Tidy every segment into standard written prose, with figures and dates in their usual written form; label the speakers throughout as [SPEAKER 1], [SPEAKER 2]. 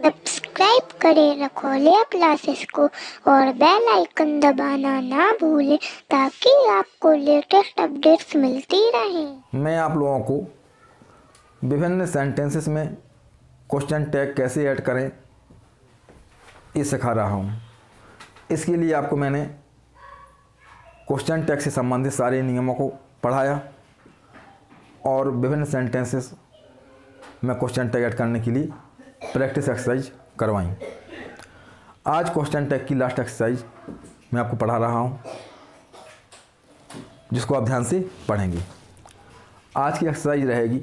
[SPEAKER 1] Subscribe करें रखोलिया classes को और बेल आइकन दबाना ना भूलें ताकि आपको लेटेस्ट अपडेट्स मिलती रहें।
[SPEAKER 2] मैं आप लोगों को विभिन्न सेंटेंसेस में क्वेश्चन टैग कैसे ऐड करें ये सिखा रहा हूँ। इसके लिए आपको मैंने क्वेश्चन टैग से संबंधित सारे नियमों को पढ़ाया और विभिन्न सेंटेंसेस में क्वेश्चन टैग ऐड करने के लिए प्रैक्टिस एक्सरसाइज करवाई। आज क्वेश्चन टैग की लास्ट एक्सरसाइज मैं आपको पढ़ा रहा हूँ, जिसको आप ध्यान से पढ़ेंगे। आज की एक्सरसाइज रहेगी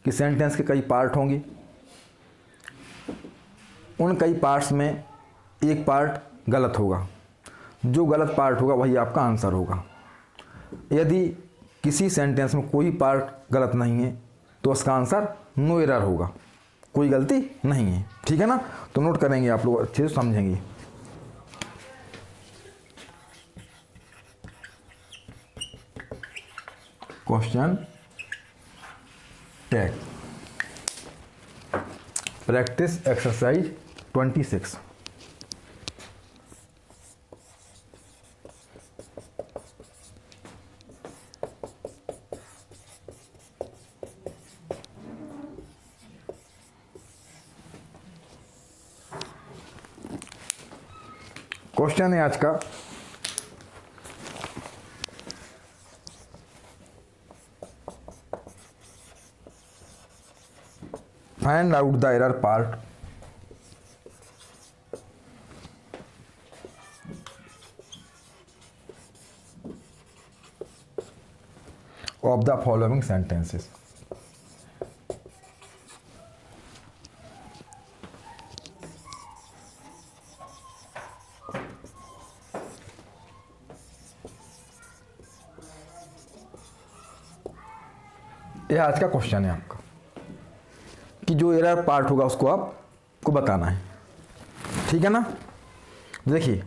[SPEAKER 2] कि सेंटेंस के कई पार्ट होंगे, उन कई पार्ट्स में एक पार्ट गलत होगा। जो गलत पार्ट होगा वही आपका आंसर होगा। यदि किसी सेंटेंस में कोई पार्ट गलत नहीं है तो उसका आंसर नो एरर होगा, कोई गलती नहीं है। ठीक है ना? तो नोट करेंगे, आप लोग अच्छे से समझेंगे। Question tag practice exercise 26। Question है आज का, find out the error part of the following sentences. यह आज का क्वेश्चन है आपका कि जो एरर पार्ट होगा उसको आपको बताना है। ठीक है ना? देखिए,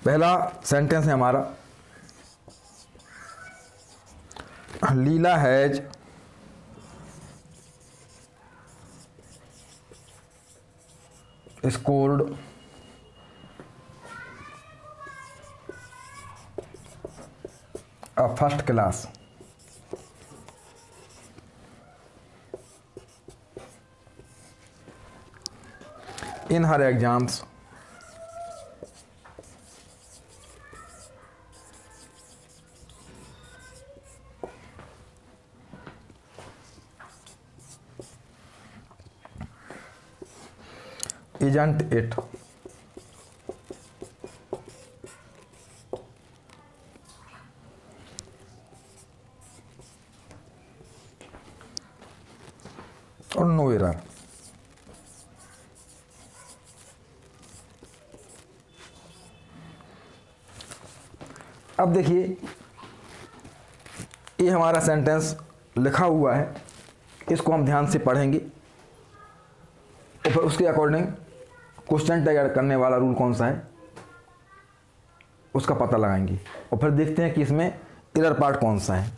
[SPEAKER 2] पहला सेंटेंस है हमारा, Leela has scored a first class in her exams isn't it? और नो एरर। अब देखिए, ये हमारा सेंटेंस लिखा हुआ है, इसको हम ध्यान से पढ़ेंगे और फिर उसके अकॉर्डिंग क्वेश्चन टैग ऐड करने वाला रूल कौन सा है उसका पता लगाएंगे और फिर देखते हैं कि इसमें एरर पार्ट कौन सा है।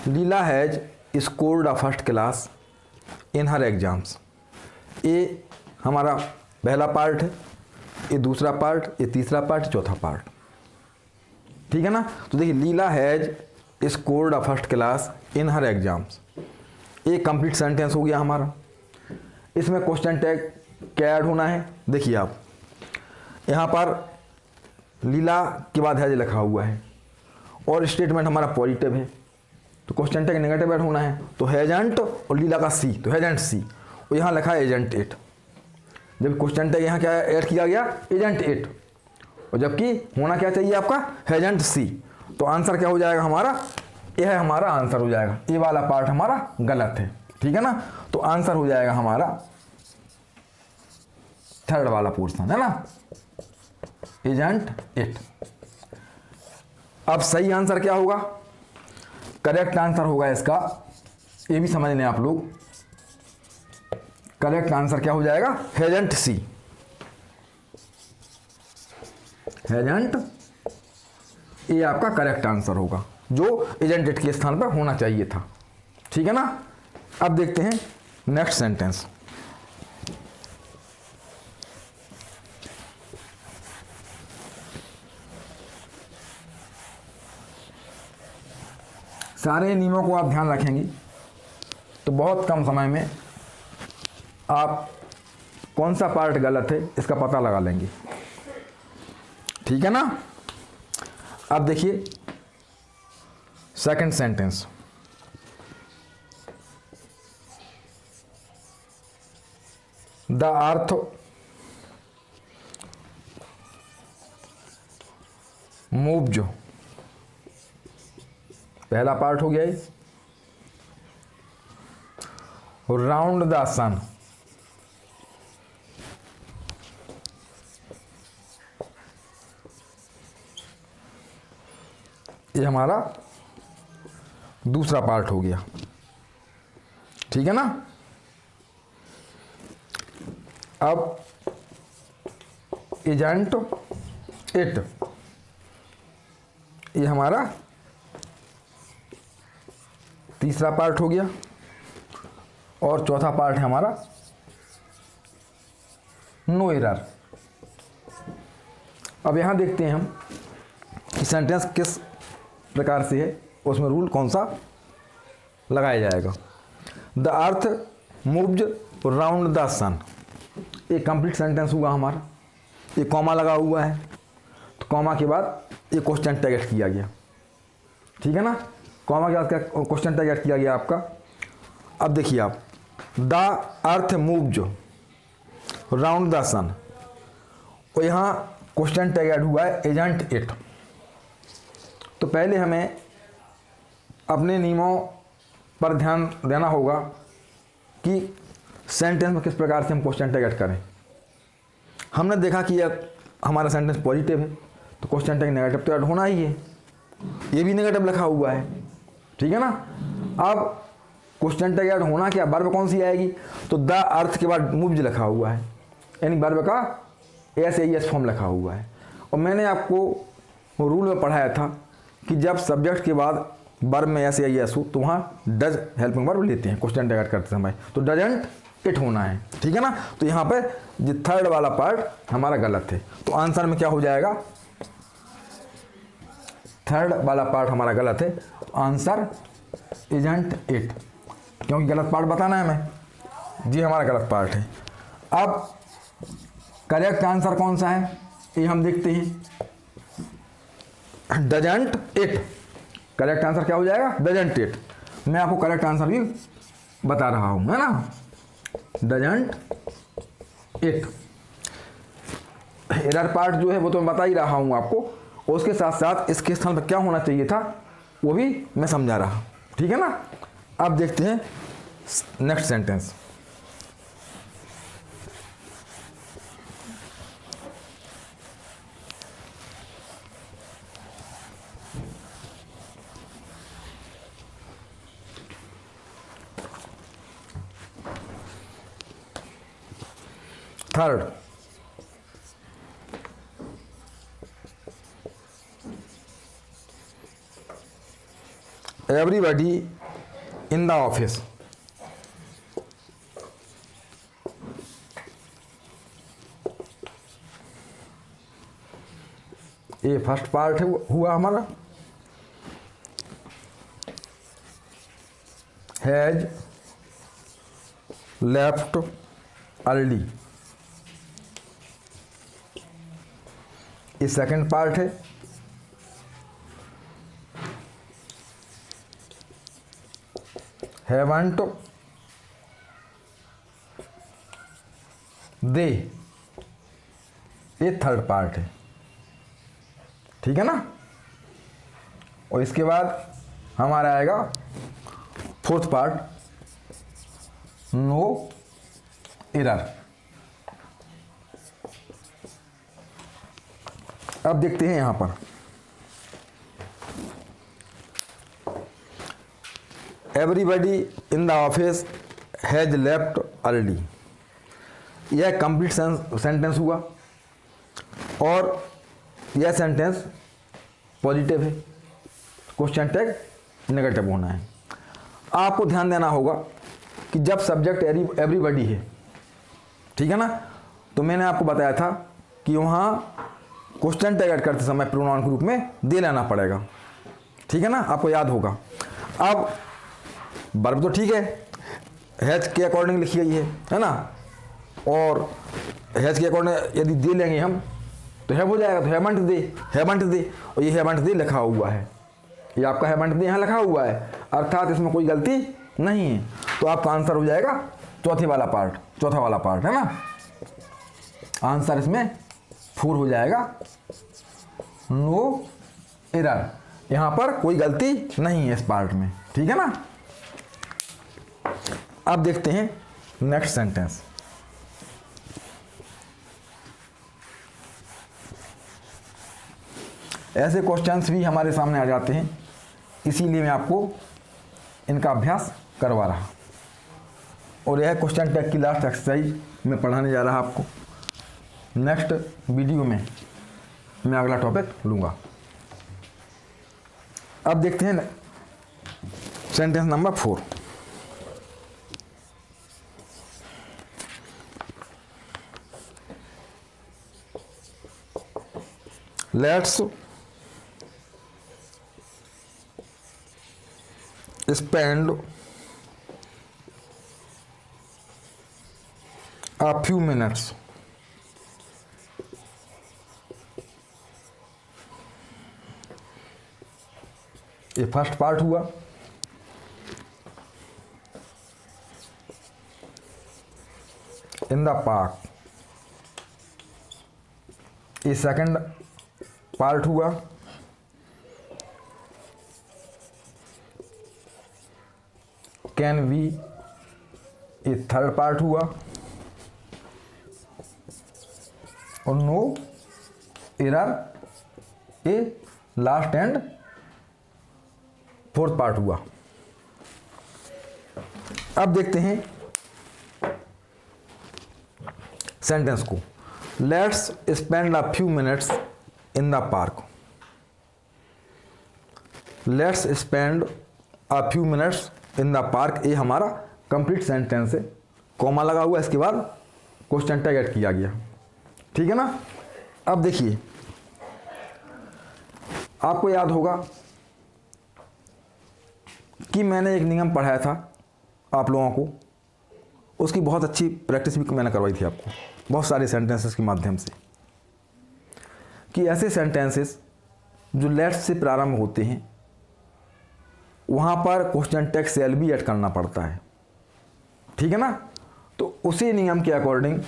[SPEAKER 2] Leela has scored a first class in her exams, ये हमारा पहला पार्ट है, ये दूसरा पार्ट, ये तीसरा पार्ट, चौथा पार्ट। ठीक है ना? तो देखिए, Leela has scored a first class in her exams, एक कंप्लीट सेंटेंस हो गया हमारा। इसमें क्वेश्चन टैग क्या ऐड होना है? देखिए आप, यहाँ पर लीला के बाद हैज लिखा हुआ है और स्टेटमेंट हमारा पॉजिटिव है, तो क्वेश्चन टैग नेगेटिव ऐड होना है। तो हैजंट और लीला का सी, तो हैजंट सी, और यहाँ लिखा है एजेंट एट। जब क्वेश्चन टैग यहाँ क्या ऐड किया गया? एजेंट एट, और जबकि होना क्या चाहिए आपका? हैजंट सी। तो आंसर क्या हो जाएगा हमारा? यह हमारा आंसर हो जाएगा। ये वाला पार्ट हमारा गलत है। ठीक है ना? तो आंसर हो जाएगा हमारा थर्ड वाला पोर्शन, है ना, एजेंट इट। अब सही आंसर क्या होगा? करेक्ट आंसर होगा इसका, ये भी समझ लें आप लोग, करेक्ट आंसर क्या हो जाएगा? हैजंट सी। हैजंट, ये आपका करेक्ट आंसर होगा, जो एजेंट इट के स्थान पर होना चाहिए था। ठीक है ना? अब देखते हैं नेक्स्ट सेंटेंस। सारे नियमों को आप ध्यान रखेंगी तो बहुत कम समय में आप कौन सा पार्ट गलत है इसका पता लगा लेंगी। ठीक है ना। अब देखिए second sentence. The earth move जो पहला पार्ट हो गया ये। राउंड द सन ये हमारा दूसरा पार्ट हो गया। ठीक है ना। अब एजेंट इट ये हमारा तीसरा पार्ट हो गया और चौथा पार्ट है हमारा नो एरर। अब यहां देखते हैं हम कि सेंटेंस किस प्रकार से है, उसमें रूल कौन सा लगाया जाएगा। The earth moved round the sun ये कंप्लीट सेंटेंस हुआ हमारा। ये कॉमा लगा हुआ है तो कॉमा के बाद ये क्वेश्चन टैग ऐड किया गया। ठीक है ना। कॉमा के बाद क्या क्वेश्चन टैग ऐड किया गया आपका। अब देखिए आप द अर्थ मूव जो राउंड द सन और यहाँ क्वेश्चन टैग ऐड हुआ है एजेंट इट। तो पहले हमें अपने नियमों पर ध्यान देना होगा कि सेंटेंस में किस प्रकार से हम क्वेश्चन टैग ऐड करें। हमने देखा कि हमारा सेंटेंस पॉजिटिव है तो क्वेश्चन टैग नेगेटिव तो ऐड होना ही है। ये भी नेगेटिव लिखा हुआ है। ठीक है ना। अब क्वेश्चन टैग ऐड होना क्या, वर्ब कौन सी आएगी, तो द अर्थ के बाद मूव्ड लिखा हुआ है यानी वर्ब का एस फॉर्म लिखा हुआ है। और मैंने आपको रूल में पढ़ाया था कि जब सब्जेक्ट के बाद वर्ब में एस हो तो वहाँ डज हेल्पिंग वर्ब लेते हैं क्वेश्चन टैग ऐड करते समय, तो डजंट इट होना है। ठीक है ना। तो यहाँ पे जो थर्ड वाला पार्ट हमारा गलत है तो आंसर में क्या हो जाएगा, थर्ड वाला पार्ट हमारा गलत है। आंसर इजंट इट, क्योंकि गलत पार्ट बताना है हमें, जी हमारा गलत पार्ट है। अब करेक्ट आंसर कौन सा है ये हम देखते हैं। डजंट इट करेक्ट आंसर क्या हो जाएगा, डजंट इट। मैं आपको करेक्ट आंसर भी बता रहा हूं, है ना। डजंट इट एरर पार्ट जो है वो तो मैं बता ही रहा हूं आपको, और उसके साथ साथ इसके स्थान पर क्या होना चाहिए था वो भी मैं समझा रहा। ठीक है ना। अब देखते हैं next sentence. Third, everybody in the office। ये फर्स्ट पार्ट है हुआ हमारा। हैज लेफ्ट अर्ली, ये सेकंड पार्ट है। हैवंट दे, ये थर्ड पार्ट है। ठीक है ना। और इसके बाद हमारा आएगा फोर्थ पार्ट, नो एरर। अब देखते हैं यहां पर everybody in the office has left early, यह कंप्लीट सेंटेंस हुआ और यह सेंटेंस पॉजिटिव है, क्वेश्चन टैग नेगेटिव होना है। आपको ध्यान देना होगा कि जब सब्जेक्ट एवरीबडी है, ठीक है ना, तो मैंने आपको बताया था कि वहाँ क्वेश्चन टैग ऐड करते समय प्रोनाउन के रूप में दे लेना पड़ेगा। ठीक है ना, आपको याद होगा। अब वर्ब तो ठीक है, हैज के अकॉर्डिंग लिखी गई है ना, और हैज के अकॉर्डिंग यदि दे लेंगे हम तो हैव हो जाएगा, तो हैवंट दे, और ये हैवंट दे लिखा हुआ है, ये आपका हैवंट दे यहाँ लिखा हुआ है, अर्थात इसमें कोई गलती नहीं है। तो आपका आंसर हो जाएगा चौथा वाला पार्ट है ना, आंसर इसमें 4 हो जाएगा, नो एरर, यहाँ पर कोई गलती नहीं है इस पार्ट में, ठीक है ना। अब देखते हैं नेक्स्ट सेंटेंस। ऐसे क्वेश्चंस भी हमारे सामने आ जाते हैं, इसीलिए मैं आपको इनका अभ्यास करवा रहा, और यह क्वेश्चन टैग की लास्ट एक्सरसाइज में पढ़ाने जा रहा आपको। नेक्स्ट वीडियो में मैं अगला टॉपिक लूँगा। अब देखते हैं sentence number 4। Let's spend a few minutes ये फर्स्ट पार्ट हुआ। इन द पार्क ये सेकंड पार्ट हुआ। कैन वी ये थर्ड पार्ट हुआ, और नो एरर ये लास्ट एंड फोर्थ पार्ट हुआ। अब देखते हैं सेंटेंस को। Let's spend a few minutes in the park. Let's spend a few minutes in the park ये हमारा कंप्लीट सेंटेंस है, कॉमा लगा हुआ, इसके बाद क्वेश्चन टैग ऐड किया गया, ठीक है ना। अब देखिए, आपको याद होगा कि मैंने एक नियम पढ़ाया था आप लोगों को, उसकी बहुत अच्छी प्रैक्टिस भी मैंने करवाई थी आपको बहुत सारे सेंटेंसेस के माध्यम से, कि ऐसे सेंटेंसेस जो लेट्स से प्रारंभ होते हैं वहाँ पर क्वेश्चन टैग शैल भी ऐड करना पड़ता है, ठीक है ना। तो उसी नियम के अकॉर्डिंग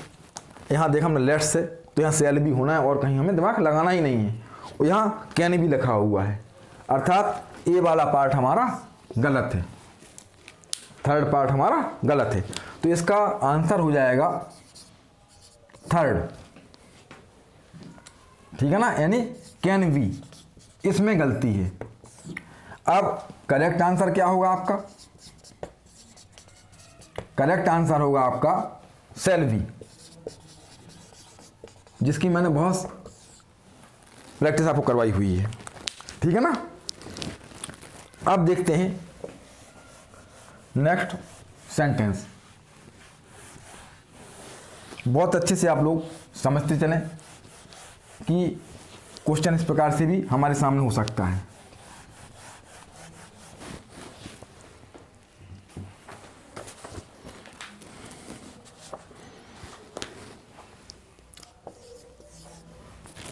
[SPEAKER 2] यहाँ देखा हमने लेट्स से, तो यहाँ शैल भी होना है और कहीं हमें दिमाग लगाना ही नहीं है, और यहाँ कैन भी लिखा हुआ है, अर्थात ये वाला पार्ट हमारा गलत है, थर्ड पार्ट हमारा गलत है, तो इसका आंसर हो जाएगा थर्ड, ठीक है ना, यानी कैन वी, इसमें गलती है। अब करेक्ट आंसर क्या होगा आपका? करेक्ट आंसर होगा आपका शैल बी, जिसकी मैंने बहुत प्रैक्टिस आपको करवाई हुई है, ठीक है ना। अब देखते हैं नेक्स्ट सेंटेंस। बहुत अच्छे से आप लोग समझते चलें कि क्वेश्चन इस प्रकार से भी हमारे सामने हो सकता है।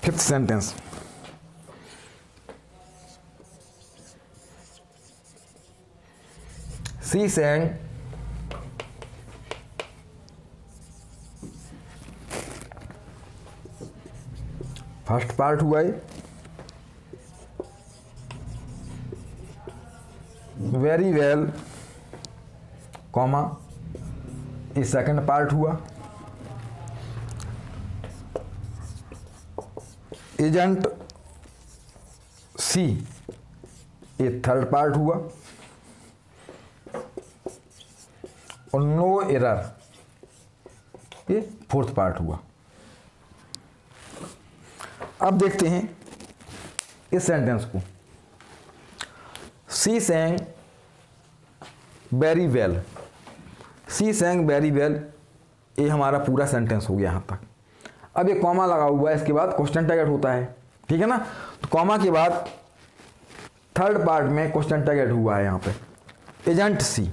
[SPEAKER 2] फिफ्थ सेंटेंस, सी sang फर्स्ट पार्ट हुआ है, वेरी वेल कॉमा ये सेकंड पार्ट हुआ, एजेंट सी ये थर्ड पार्ट हुआ, और नो एरर ये फोर्थ पार्ट हुआ। अब देखते हैं इस सेंटेंस को। सी sang वेरी वेल, सी sang वेरी वेल ये हमारा पूरा सेंटेंस हो गया यहाँ तक। अब ये कॉमा लगा हुआ है, इसके बाद क्वेश्चन टैग ऐड होता है, ठीक है ना। तो कॉमा के बाद थर्ड पार्ट में क्वेश्चन टैग ऐड हुआ है यहाँ पे, एजेंट सी।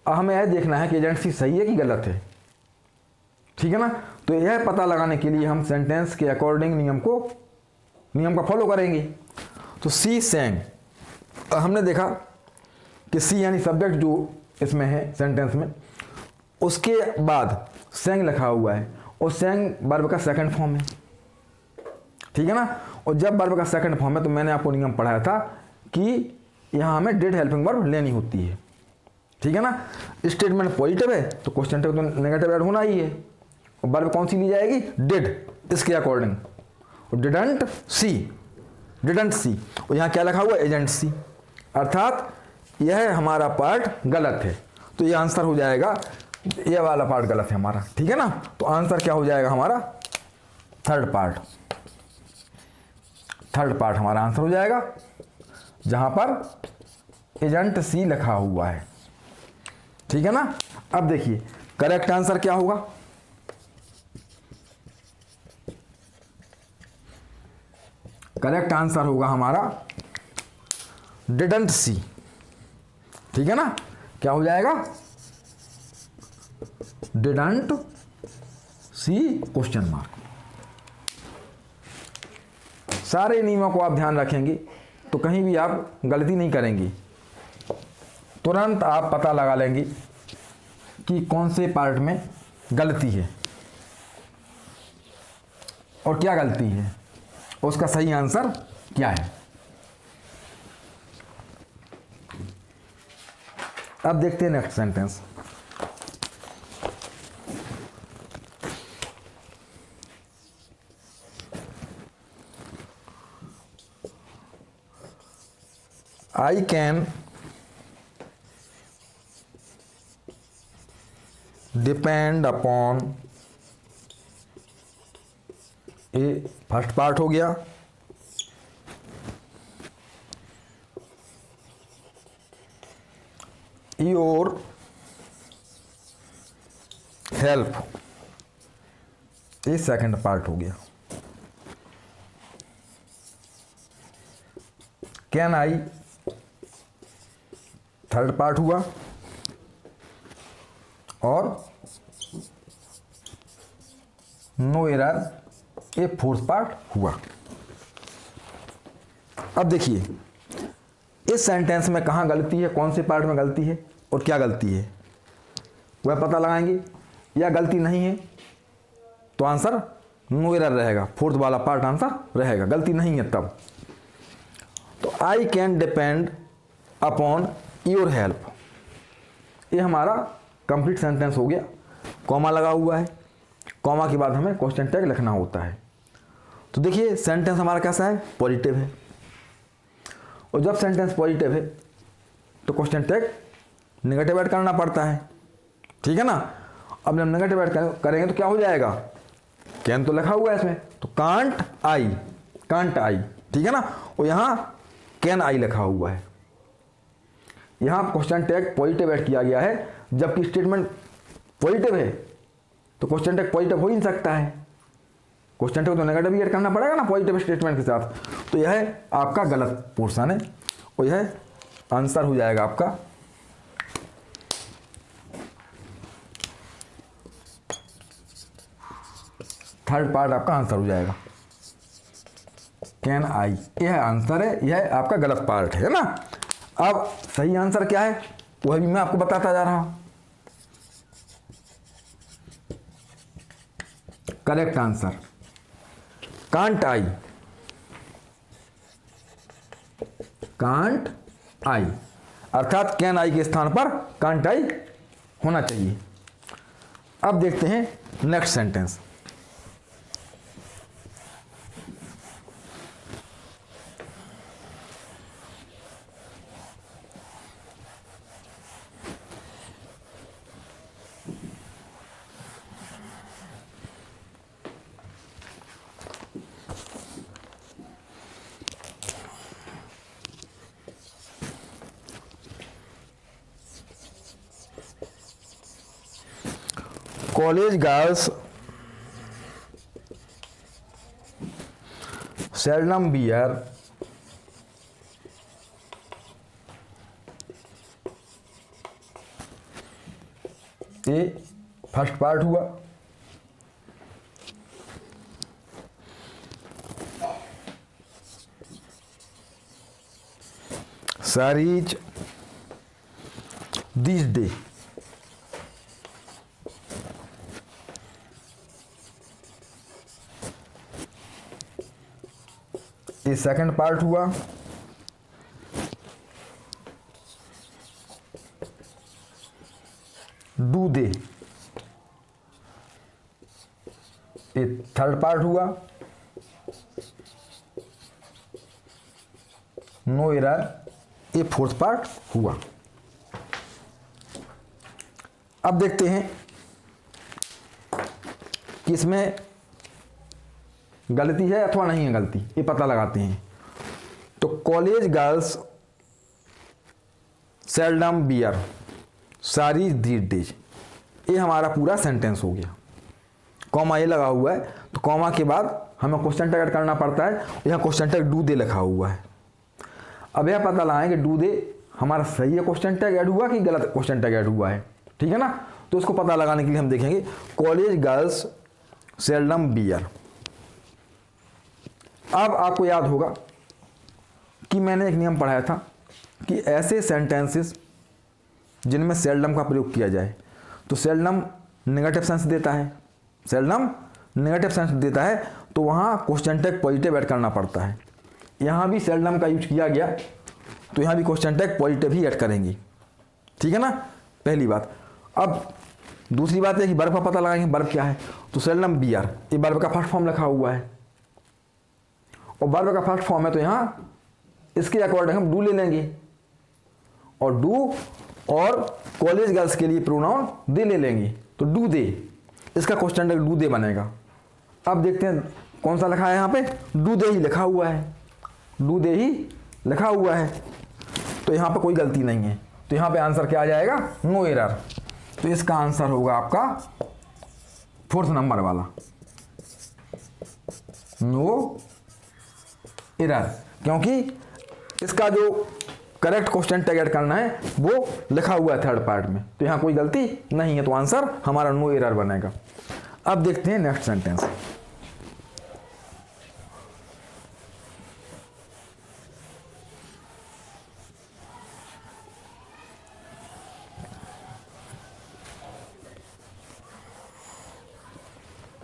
[SPEAKER 2] अब हमें यह देखना है कि एजेंट सी सही है कि गलत है, ठीक है ना। तो यह पता लगाने के लिए हम सेंटेंस के अकॉर्डिंग नियम का फॉलो करेंगे। तो सी सेंग, हमने देखा कि सी यानी सब्जेक्ट जो इसमें है सेंटेंस में, उसके बाद सेंग लिखा हुआ है और सेंग वर्ब का सेकंड फॉर्म है, ठीक है ना। और जब वर्ब का सेकंड फॉर्म है तो मैंने आपको नियम पढ़ाया था कि यहाँ हमें डिड हेल्पिंग वर्ब लेनी होती है, ठीक है ना। स्टेटमेंट पॉजिटिव है तो क्वेश्चन टैग तो नेगेटिव ऐड होना ही है। और वर्ब कौन सी ली जाएगी? डिड, इसके अकॉर्डिंग। और डिडंट सी, और यहाँ क्या लिखा हुआ? एजेंट सी, अर्थात यह हमारा पार्ट गलत है। तो ये आंसर हो जाएगा, ये वाला पार्ट गलत है हमारा, ठीक है ना। तो आंसर क्या हो जाएगा हमारा? थर्ड पार्ट हमारा आंसर हो जाएगा, जहां पर एजेंट सी लिखा हुआ है, ठीक है ना। अब देखिए करेक्ट आंसर क्या होगा? करेक्ट आंसर होगा हमारा डिडंट सी, ठीक है ना। क्या हो जाएगा? Didn't see question mark. सारे नियमों को आप ध्यान रखेंगे तो कहीं भी आप गलती नहीं करेंगे, तुरंत आप पता लगा लेंगे कि कौन से पार्ट में गलती है और क्या गलती है, उसका सही आंसर क्या है। अब देखते हैं next sentence. I can depend upon, ये फर्स्ट पार्ट हो गया। योर हेल्प, ये सेकंड पार्ट हो गया। कैन आई थर्ड पार्ट हुआ और नो एरर ये फोर्थ पार्ट हुआ। अब देखिए इस सेंटेंस में कहाँ गलती है, कौन से पार्ट में गलती है और क्या गलती है, वह पता लगाएंगे। या गलती नहीं है तो आंसर नो एरर रहेगा, फोर्थ वाला पार्ट आंसर रहेगा। गलती नहीं है तब तो I can depend upon your help, ये हमारा कंप्लीट सेंटेंस हो गया। कॉमा लगा हुआ है, कॉमा के बाद हमें क्वेश्चन टैग लिखना होता है। तो देखिए सेंटेंस हमारा कैसा है? पॉजिटिव है। और जब सेंटेंस पॉजिटिव है तो क्वेश्चन टैग नेगेटिव ऐड करना पड़ता है, ठीक है ना। अब जब नेगेटिव ऐड करेंगे तो क्या हो जाएगा? कैन तो लिखा हुआ है इसमें, तो कांट आई, ठीक है ना। और यहाँ कैन आई लिखा हुआ है। यहाँ क्वेश्चन टैग पॉजिटिव ऐड किया गया है, जबकि स्टेटमेंट पॉजिटिव है तो क्वेश्चन टैग पॉजिटिव हो ही नहीं सकता है। क्वेश्चन टैग तो नेगेटिव ही ऐड करना पड़ेगा ना पॉजिटिव स्टेटमेंट के साथ। तो यह आपका गलत पोर्शन है और यह आंसर हो जाएगा आपका थर्ड पार्ट, आपका आंसर हो जाएगा कैन आई। यह आंसर है, यह आपका गलत पार्ट है ना। अब सही आंसर क्या है वह भी मैं आपको बताता जा रहा हूं। करेक्ट आंसर कांट आई, अर्थात कैन आई के स्थान पर कांट आई होना चाहिए। अब देखते हैं next sentence. College girls seldom wear ये फर्स्ट पार्ट हुआ। सारीज दिस डे, ये सेकंड पार्ट हुआ। डू दे, ये थर्ड पार्ट हुआ। नो एरर, ये फोर्थ पार्ट हुआ। अब देखते हैं कि इसमें गलती है अथवा नहीं है गलती, ये पता लगाते हैं। तो कॉलेज गर्ल्स सेल्डम बियर सारी दीज डेज, ये हमारा पूरा सेंटेंस हो गया। कॉमा ये लगा हुआ है, तो कॉमा के बाद हमें क्वेश्चन टैग ऐड करना पड़ता है। यहाँ क्वेश्चन टैग डू दे लिखा हुआ है। अब यह पता लगाएं कि डू दे हमारा सही है क्वेश्चन टैग ऐड हुआ कि गलत क्वेश्चन टैग ऐड हुआ है, ठीक है ना। तो इसको पता लगाने के लिए हम देखेंगे कॉलेज गर्ल्स सेल्डम बियर। अब आपको याद होगा कि मैंने एक नियम पढ़ाया था कि ऐसे सेंटेंसेस जिनमें सेल्डम का प्रयोग किया जाए, तो सेल्डम नेगेटिव सेंस देता है, सेल्डम नेगेटिव सेंस देता है, तो वहाँ क्वेश्चन टैग पॉजिटिव ऐड करना पड़ता है। यहाँ भी सेल्डम का यूज किया गया, तो यहाँ भी क्वेश्चन टैग पॉजिटिव ही ऐड करेंगे, ठीक है ना, पहली बात। अब दूसरी बात है कि वर्ब का पता लगाएंगे, वर्ब क्या है। तो सेल्डम बियर, ये वर्ब का फर्स्ट फॉर्म लिखा हुआ है, और वर्ब का फर्स्ट फॉर्म है, तो यहाँ इसके अकॉर्डिंग हम डू ले लेंगे, और डू और कॉलेज गर्ल्स के लिए प्रोनाउन दे ले लेंगे, तो डू दे, इसका क्वेश्चन टैग डू दे बनेगा। अब देखते हैं कौन सा लिखा है यहाँ पे, डू दे ही लिखा हुआ है, डू दे ही लिखा हुआ है, तो यहाँ पे कोई गलती नहीं है। तो यहाँ पे आंसर क्या आ जाएगा, नो एरर। तो इसका आंसर होगा आपका फोर्थ नंबर वाला, नो एरर, क्योंकि इसका जो करेक्ट क्वेश्चन टैग ऐड करना है वो लिखा हुआ है थर्ड पार्ट में, तो यहाँ कोई गलती नहीं है, तो आंसर हमारा नो एरर बनेगा। अब देखते हैं next sentence.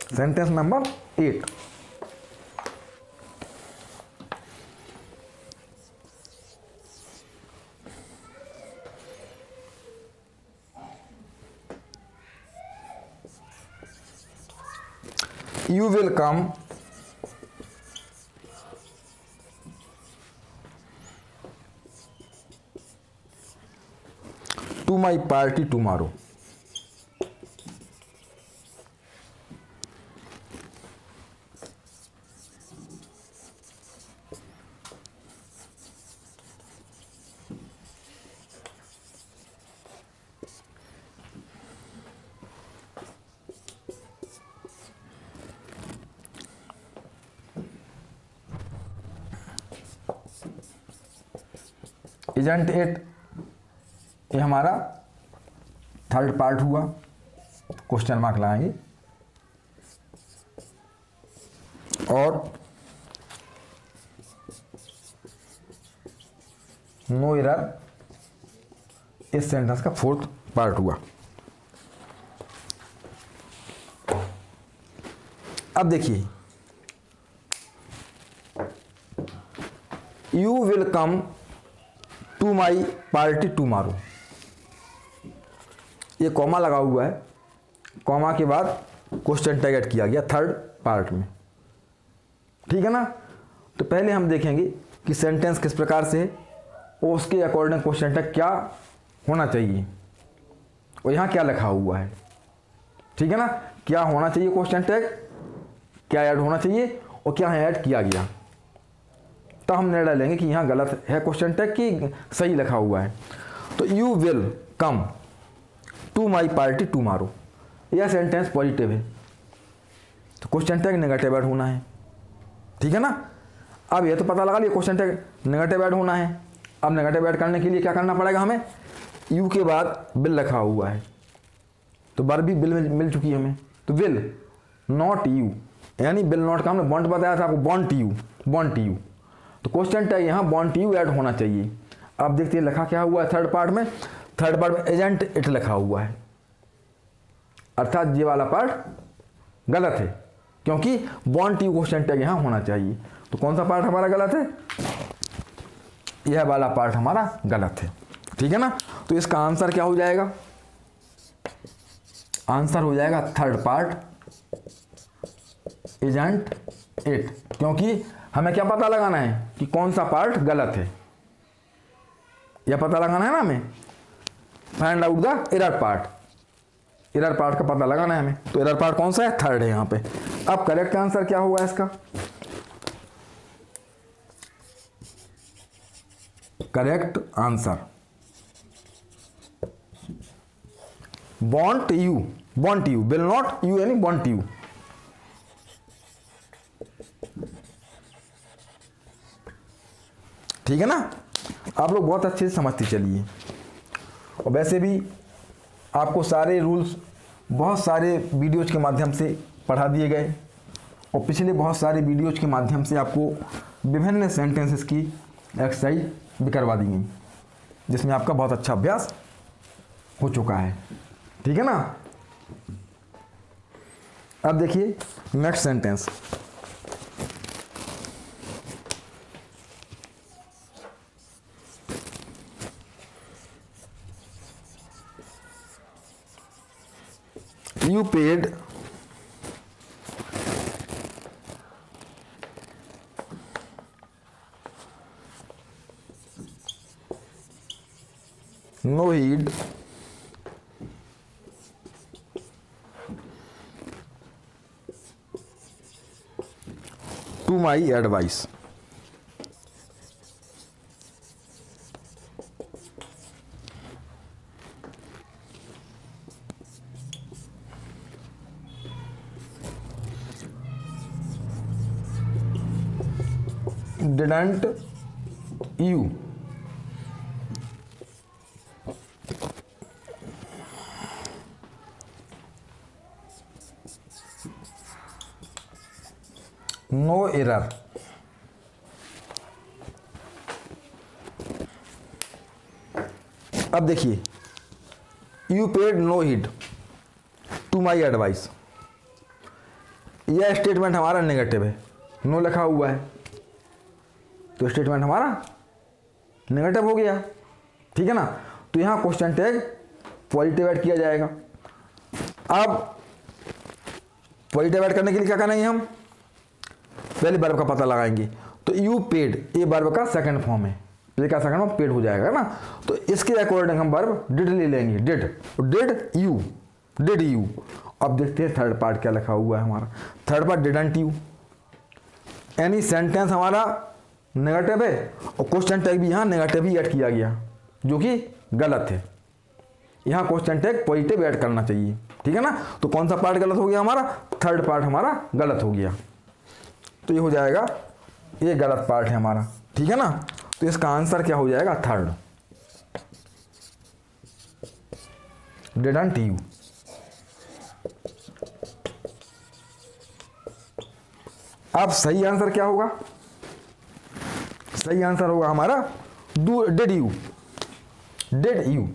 [SPEAKER 2] Sentence number 8। You will come to my party tomorrow. Isn't it, ये हमारा थर्ड पार्ट हुआ, क्वेश्चन मार्क लगाएंगे, और नो एरर इस सेंटेंस का फोर्थ पार्ट हुआ। अब देखिए, you will come to my party tomorrow, ये कॉमा लगा हुआ है, कॉमा के बाद क्वेश्चन टैग ऐड किया गया थर्ड पार्ट में, ठीक है ना। तो पहले हम देखेंगे कि सेंटेंस किस प्रकार से है और उसके अकॉर्डिंग क्वेश्चन टैग क्या होना चाहिए, और यहाँ क्या लिखा हुआ है, ठीक है ना, क्या होना चाहिए क्वेश्चन टैग, क्या ऐड होना चाहिए और क्या ऐड किया गया, तो हम निर्णय लेंगे कि यहाँ गलत है क्वेश्चन टैग कि सही लिखा हुआ है। तो you will come to my party tomorrow, यह सेंटेंस पॉजिटिव है, तो क्वेश्चन टैग नेगेटिव ऐड होना है, ठीक है ना। अब ये तो पता लगा लिया क्वेश्चन टैग नेगेटिव ऐड होना है। अब नेगेटिव ऐड करने के लिए क्या करना पड़ेगा हमें, यू के बाद विल लिखा हुआ है, तो वर्ब भी विल मिल चुकी है हमें, तो विल नॉट यू, यानी विल नॉट का हमने वांट बताया था आपको, वांट यू, वांट यू, तो क्वेश्चन टैग यहाँ वांट यू ऐड होना चाहिए। अब देखते हैं लिखा क्या हुआ है थर्ड पार्ट में, थर्ड पार्ट में एजेंट इट लिखा हुआ है, अर्थात ये वाला पार्ट गलत है, क्योंकि वांट यू क्वेश्चन टैग यहाँ होना चाहिए। तो कौन सा पार्ट हमारा गलत है, यह वाला पार्ट हमारा गलत है, ठीक है ना। तो इसका आंसर क्या हो जाएगा, आंसर हो जाएगा थर्ड पार्ट इजंट इट, क्योंकि हमें क्या पता लगाना है कि कौन सा पार्ट गलत है, यह पता लगाना है ना हमें, find out the error part, error part का पता लगाना है हमें। तो एरर पार्ट कौन सा है, थर्ड है यहाँ पे। अब करेक्ट आंसर क्या होगा इसका, correct answer want you, want you, will not you यानी want you। ठीक है ना, आप लोग बहुत अच्छे से समझते चलिए। और वैसे भी आपको सारे रूल्स बहुत सारे वीडियोज के माध्यम से पढ़ा दिए गए, और पिछले बहुत सारे वीडियोज के माध्यम से आपको विभिन्न सेंटेंसेस की एक्सरसाइज भी करवा दी गई, जिसमें आपका बहुत अच्छा अभ्यास हो चुका है, ठीक है ना। अब देखिए next sentence, you paid no heed to my advice। Didn't you no error अब देखिए you paid no heed to my advice, यह स्टेटमेंट हमारा नेगेटिव है, नो लिखा हुआ है, तो स्टेटमेंट हमारा नेगेटिव हो गया, ठीक है ना। तो यहाँ क्वेश्चन टैग पॉजिटिव ऐड किया जाएगा। अब पॉजिटिव ऐड करने के लिए क्या करेंगे, हम पहले वर्ब का पता लगाएंगे। तो यू पेड, ये वर्ब का सेकंड फॉर्म है, ये का सेकंड फॉर्म पेड हो जाएगा ना। तो इसके अकॉर्डिंग हम वर्ब डिड ले लेंगे, डिड यू, डिड यू। अब देखते हैं थर्ड पार्ट क्या लिखा हुआ है हमारा, थर्ड पार्ट डिडंट यू, यानी सेंटेंस हमारा नेगेटिव है और क्वेश्चन टैग भी यहाँ नेगेटिव ही ऐड किया गया, जो कि गलत है। यहाँ क्वेश्चन टैग पॉजिटिव ऐड करना चाहिए, ठीक है ना। तो कौन सा पार्ट गलत हो गया हमारा, थर्ड पार्ट हमारा गलत हो गया, तो ये हो जाएगा, ये गलत पार्ट है हमारा, ठीक है ना। तो इसका आंसर क्या हो जाएगा, थर्ड, डिडंट यू। अब सही आंसर क्या होगा, सही आंसर होगा हमारा डिड यू, डिड यू,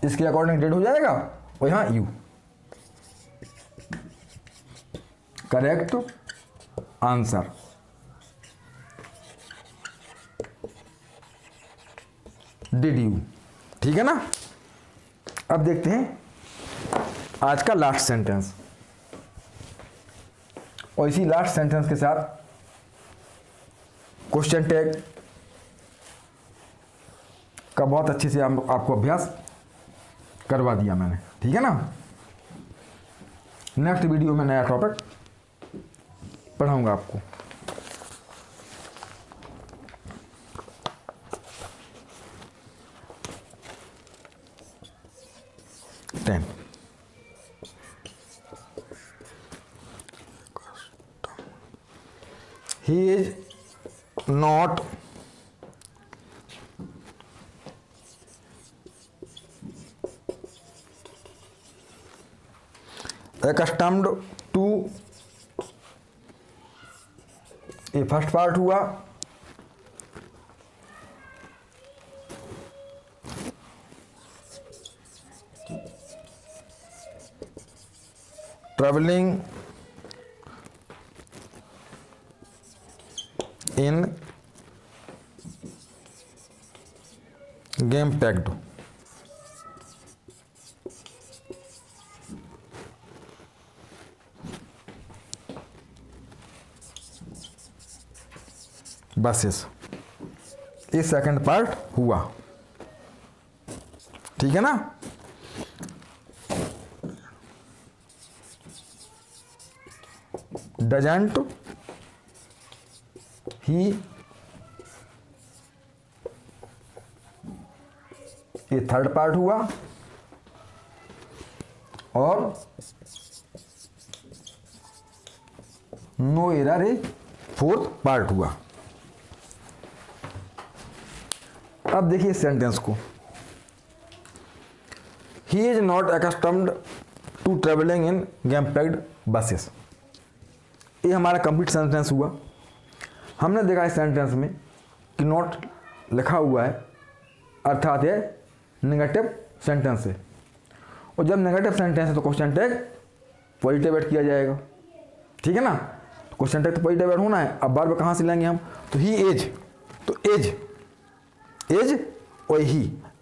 [SPEAKER 2] इसके अकॉर्डिंग डिड हो जाएगा और यहां you, correct answer. Did you, ठीक है ना। अब देखते हैं आज का लास्ट सेंटेंस, और इसी लास्ट सेंटेंस के साथ क्वेश्चन टैग का बहुत अच्छे से आपको अभ्यास करवा दिया मैंने, ठीक है ना। नेक्स्ट वीडियो में नया टॉपिक पढ़ाऊंगा आपको। He is not accustomed to, ये फर्स्ट पार्ट हुआ। Travelling in jam packed, buses, ये सेकंड पार्ट हुआ। ठीक है ना। डजंट ही, ये थर्ड पार्ट हुआ। और नो एरर, ये फोर्थ पार्ट हुआ। अब देखिए सेंटेंस को, he is not accustomed to travelling in jam packed buses, ये हमारा कंप्लीट सेंटेंस हुआ। हमने देखा इस सेंटेंस में कि नॉट लिखा हुआ है, अर्थात ये नेगेटिव सेंटेंस है, और जब नेगेटिव सेंटेंस है तो क्वेश्चन टैग पॉजिटिव ऐड किया जाएगा। ठीक है ना। तो क्वेश्चन टैग तो पॉजिटिव ऐड होना है। अब बार बार कहाँ से लेंगे हम, तो ही एज, तो एज और ही,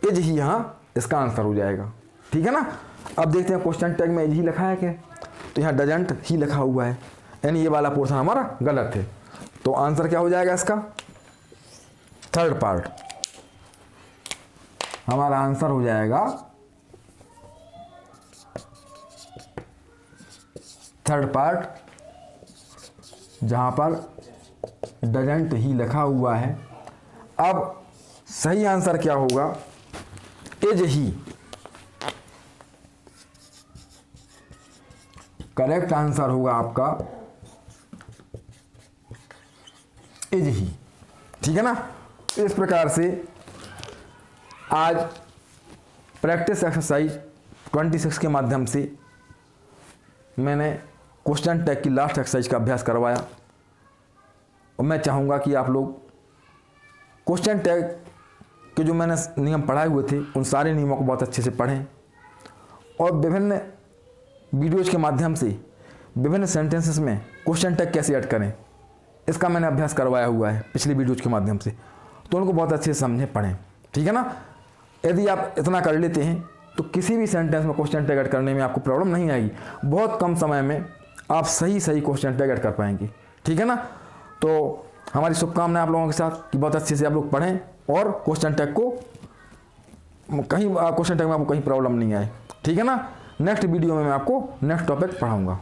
[SPEAKER 2] एज ही यहाँ इसका आंसर हो जाएगा। ठीक है ना। अब देखते हैं क्वेश्चन टैग में एज ही लिखा है क्या, तो यहाँ डजंट ही लिखा हुआ है, यानी ये वाला पोर्शन हमारा गलत है। तो आंसर क्या हो जाएगा इसका, थर्ड पार्ट। हमारा आंसर हो जाएगा थर्ड पार्ट, जहां पर डजंट ही लिखा हुआ है। अब सही आंसर क्या होगा, एज ही। करेक्ट आंसर होगा आपका एज ही। ठीक है ना। इस प्रकार से आज प्रैक्टिस एक्सरसाइज 26 के माध्यम से मैंने क्वेश्चन टैग की लास्ट एक्सरसाइज का अभ्यास करवाया, और मैं चाहूँगा कि आप लोग क्वेश्चन टैग के जो मैंने नियम पढ़ाए हुए थे उन सारे नियमों को बहुत अच्छे से पढ़ें, और विभिन्न वीडियोज़ के माध्यम से विभिन्न सेंटेंसेस में क्वेश्चन टैग कैसे ऐड करें इसका मैंने अभ्यास करवाया हुआ है पिछली वीडियोज़ के माध्यम से, तो उनको बहुत अच्छे से समझें, पढ़ें। ठीक है ना। यदि आप इतना कर लेते हैं तो किसी भी सेंटेंस में क्वेश्चन टैग ऐड करने में आपको प्रॉब्लम नहीं आएगी, बहुत कम समय में आप सही क्वेश्चन टैग ऐड कर पाएंगे। ठीक है ना। तो हमारी शुभकामनाएं आप लोगों के साथ कि बहुत अच्छे से आप लोग पढ़ें और क्वेश्चन टैग को क्वेश्चन टैग में आपको कहीं प्रॉब्लम नहीं आए। ठीक है ना। नेक्स्ट वीडियो में मैं आपको नेक्स्ट टॉपिक पढ़ाऊंगा।